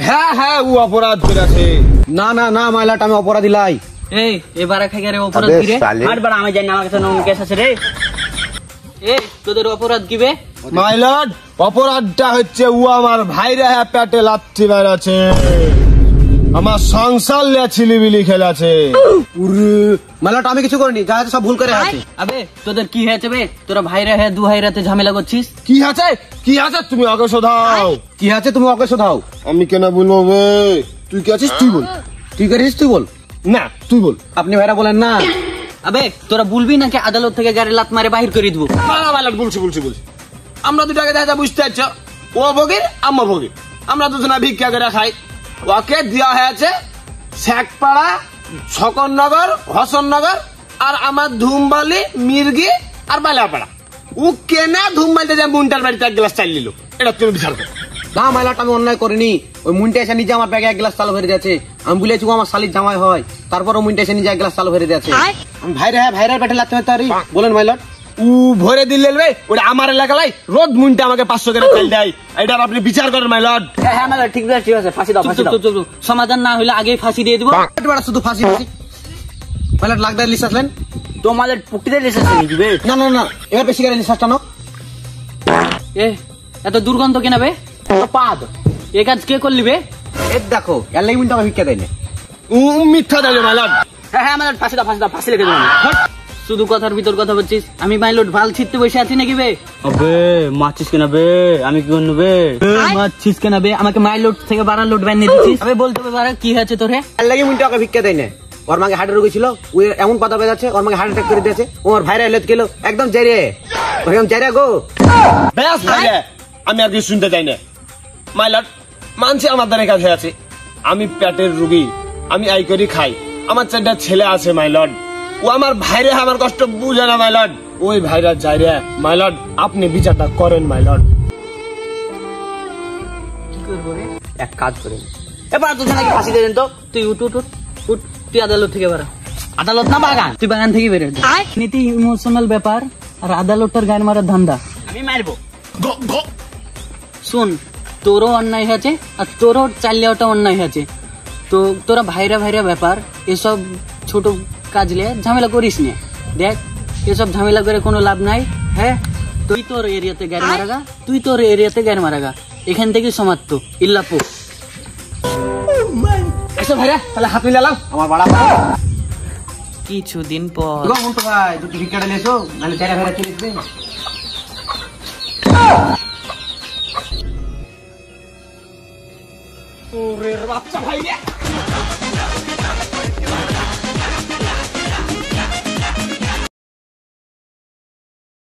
হ্যাঁ হ্যাঁ ও অপরাধ করেছে। না না না মাইলাট আমি অপরাধী লাই। এই এবারে খাই রে অপরাধ কি রে? আর বড় আমি জানি আমার কাছে নন কেস আছে রে। এই তোদের অপরাধ কি বে? মাই লর্ড অপরাধটা হচ্ছে ও আমার ভাইরা পেটে লাথি মেরেছে, আমার সংসার লিয়ে ছিলিবিলি খেলেছে। মাইলাট আমি কিছু করিনি, যা সব ভুল করে আছে। আবে তোদের কি হয়েছে বে? তোরা ভাইরা হ্যাঁ দু ভাইরাতে ঝামেলা করছিস। কি আছে কি আছে তুমি আগে শোধাও। কি আছে তুমি ওকে শোধাও। আমি কেন বলবো বে? তুই কি আছিস তুই বল। তুই করিস তুই বল। না তুই বল। আপনি ভাইরা বলেন না। আবে তোরা বলবি নাকি আদালত থেকে গাড়ি লাত মারে বাহির করে দিব? বলছি আমরা দুটাকে দেখা বুঝতে পারছ, ও ভোগের আম্মা ভোগের, আমরা দুজনা ভিক্ষা করে খাই। ওকে দেওয়া হয়েছে শেখপাড়া, শকননগর, হসননগর আর আমার ধুমবালি, মির্গি আর বালাপাড়া। ও কেনা ধুমবালিতে যে মুন্টার বাড়িতে এক গ্লাস চাল নিল, এটা তুমি বিচার করো। না মাইলাট আমি অন্যায় করিনি। ওই মুন্টা এসে নিজে আমার ব্যাগে এক গ্লাস চাল ভরে দিয়েছে। আমি বলেছি ও আমার শালির জামাই হয়, তারপর ও মুন্টা এসে নিজে এক গ্লাস চাল ভরে দিয়েছে। আমি ভাইরা হ্যাঁ ভাইরার পেটে লাগতে পারি বলেন মাইলাট। উ ভরে দিলে ওটা আমার এলাকায় রোদ মুন্টা আমাকে 500 করে চাল দেয়, এটা আপনি বিচার করেন মাই লর্ড। হ্যাঁ মাইলাট ঠিক আছে ফাঁসি দাও ফাঁসি দাও। সমাধান না হলে আগে ফাঁসি দিয়ে দিব। শুধু ফাঁসি ফাঁসি মাইলাট লাগদার লিস্ট আসলেন তোমাদের পুক্তিতে লিসেন্স নিয়ে দিবে। না না না এবার বেশি করে লিস্ট টানো। এ এত দুর্গন্ধ কেন বে? পাদ এ কাজ কে করলি বে? এ দেখো এর লাগি মুন্টা আমাকে ভিক্ষা দেয় না। মিথ্যা দেয় মাই লর্ড। হ্যাঁ মাইলাট ফাঁসি দাও ফাঁসি লিখে দেবো। শুধু কথার ভিতর কথা বলছিস। আমি মাইলট ভাল ছিটতে বসে আছি নাকি বে? আবে মারছিস কেন বে? আমি কি করব বে? মারছিস কেন বে? আমাকে মাইলট থেকে 12 লোড বানিয়ে দিছিস। আবে বলতে পারে কি হয়েছে তোরে? এর লাগি মুন্টা আমাকে ভিক্ষা দেয় না। ওর মাকে হার্টের রোগ ছিল, ও এমন পাতা বেজাচ্ছে ওর মাকে হার্ট অ্যাটাক করে দিয়েছে। ওর ভাইরা এলে গেল একদম জাইরে একদম জাইরে গো বেশ ভাইরে আমি আর কিছু শুনতে চাই না মাই লর্ড। মানছি আমার দ্বারা কাছে আছে, আমি পেটের রোগী, আমি আই করি খাই, আমার 4টা ছেলে আছে মাই লর্ড। ও আমার ভাইরে আমার কষ্ট বুঝে না মাই লর্ড। ওই ভাইরা যাই রে মাই লর্ড, আপনি বিচারটা করেন মাই লর্ড। কি করবো রে? এক কাজ করেন এবার তোকে নাকি ফাঁসি দিয়ে দেন তো। তুই উঠ তুই আদালত থেকে বেরো। আদালত না বাগান, তুই বাগান থেকে বেরো। নীতি ইমোশনাল ব্যাপার আর আদালতের গান মারার ধান্দা আমি মারবো। শুন তোরও অন্যায় হয়েছে আর তোরও চালিয়াটা অন্যায় হয়েছে। তো তোরা ভাইরা ব্যাপার এসব ছোট কাজ নিয়ে ঝামেলা করিস না। দেখ এসব ঝামেলা করে কোনো লাভ নাই। হ্যাঁ তুই তোর এরিয়াতে গাড়ি মারাগা, এখান থেকে সমাপ্ত ইল্লাপো। এসো ভাইরা তাহলে হাত মিলালাম আমার বাড়া কিছুদিন পর মন্টু ভাই দুটো ভিক্ষাটা নিয়ে এসো, নাহলে জায়গা ভাইরা চলে আসবে। ওরে বাচ্চা ভাই রে।